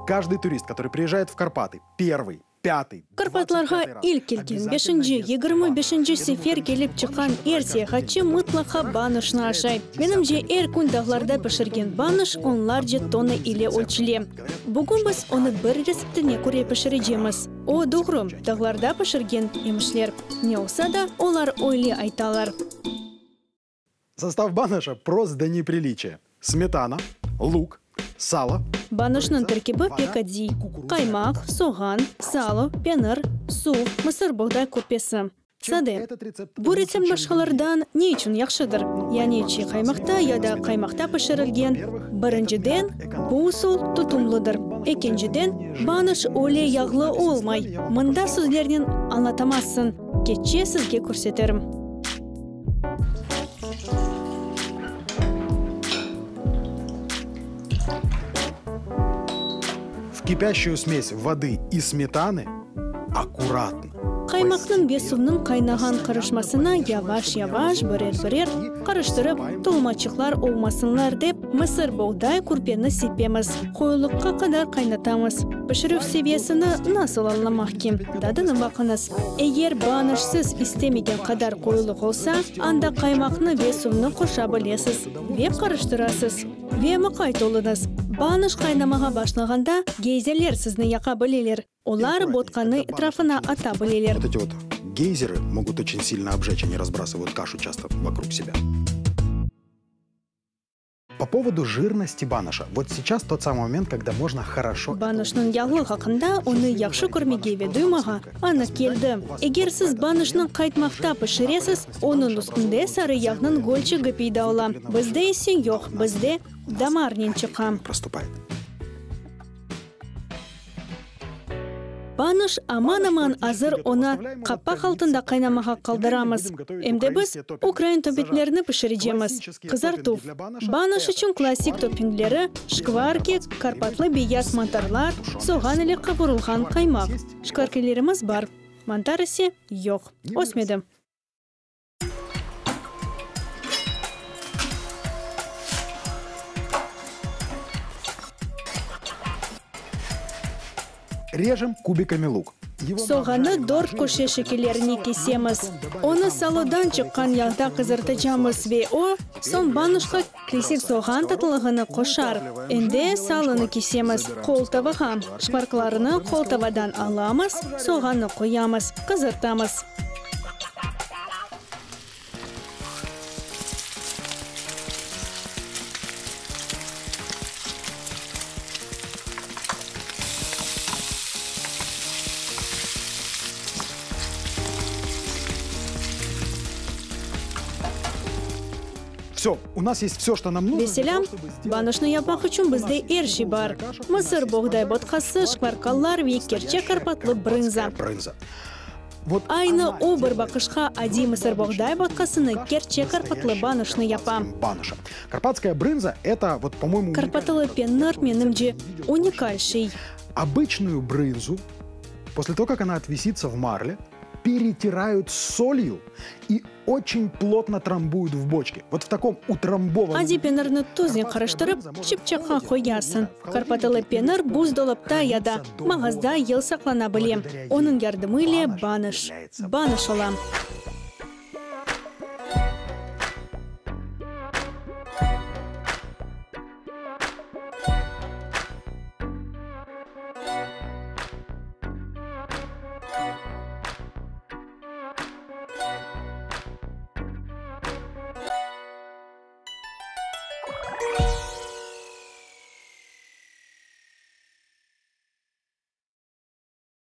каждый турист, который приезжает в Карпаты, первый, пятый, Карпатларга ил келген, 5-25 сефер келіп чыққан ерсе хатчы мұтлақа банышны ашай. Менімже күн дағларда пішірген баныш онларже тонны иле өлчіле. Бүгін біз оны бір рецептіне көре пішірежеміз. О, doğru, дағларда пішірген емішлер. Не олса да, олар ойлы айталар. Состав баныша прост до неприличия. Сметана, лук, сало. Банышның тәркебі пекади, қаймақ, соған, сало, пенір, су, мысыр бұғдай көрпесі. Сады. Бұл рецепт башқалардан не үшін яқшыдыр? Яны чи қаймақта яда қаймақта пішірілген. Біріншіден, бұл ұсыл тұтымлыдыр. Екіншіден, баныш оле яғлы олмай. Мында сөздерінен аңлатамасын. Кетче сізге көрсетерім. Кипящую смесь воды и сметаны аккуратно. Қаймақның бесуының қайнаған қарышмасына яваш-яваш, бірер-бірер қарыштырып, толмачықлар олмасынлар деп, мысыр бұғдай көрпені сепеміз. Қойлыққа қадар қайнатамыз. Пішіру севесіні насыл алынамақ кем? Дадыны бақыныз. Егер банышсыз істемеген қадар қойлық олса, анда қаймақны бесуының қоша білесіз. Веп қарыштырасыз. Вемі қайтолыныз. Баныш қайнамаға башлағанда гейзерлер сізні яқа білелер. Олар ботқаны этрafına ата білелер. Вот эти вот гейзеры могут очень сильно обжечь, они разбрасывают кашу часто вокруг себя. По поводу жирности баныша. Вот сейчас тот самый момент, когда можно хорошо... Банышның яғлы хақында оны яқшы көрмеге ведуімаға аны келді. Егер сіз банышның қайтмақта пішіресіз, оның үстінде сары яғның гөлчігі пейдаула. Бізде есе жоқ, бізде дамарнен чықам. Проступает. Баныш аман-аман азыр оны қаппақ алтында қайнамаға қалдырамыз. Әмді біз Украин топпинглеріні пішірежеміз. Қызартув. Баныш үшін классик топпинглері шкварки, карпатлы бияс мантарлар, соған әлі қабырылған қаймақ. Шкваркелеріміз бар. Мантар есе жоқ. Осмеді. Режем кубиками лук. Соғаны дорт көше шекелеріне кесеміз. Оны салодан шыққан яғда қызыртачамыз ве о, сон банышқа кресек соған татылығыны қошар. Энде салыны кесеміз. Қолтавыға. Шпаркларыны қолтавадан аламыз, соғаны қоямыз, қызыртамыз. Все, у нас есть все, что нам нужно. Веселям, банышны япақ үшін бізде ерші бар. Мысыр бұғдай ботқасы, шкваркалар ве керче карпатлы брынза. Айны о бір бақышқа ади мысыр бұғдай ботқасыны керче карпатлы банышны япам. Карпатская брынза – это, вот, по-моему, Карпатылы пеннер менімже уникальший. Обычную брынзу, после того, как она отвисится в марле, перетирают с солью и очень плотно трамбуют в бочке. Вот в таком утрамбованном... Ади пенерны тузен қарыштырып, шипчаққа қоясын. Карпатылы пенер буз долапта яда, мағазда ел сақлана білем. Оның ярдымы иле баныш. Баныш олам.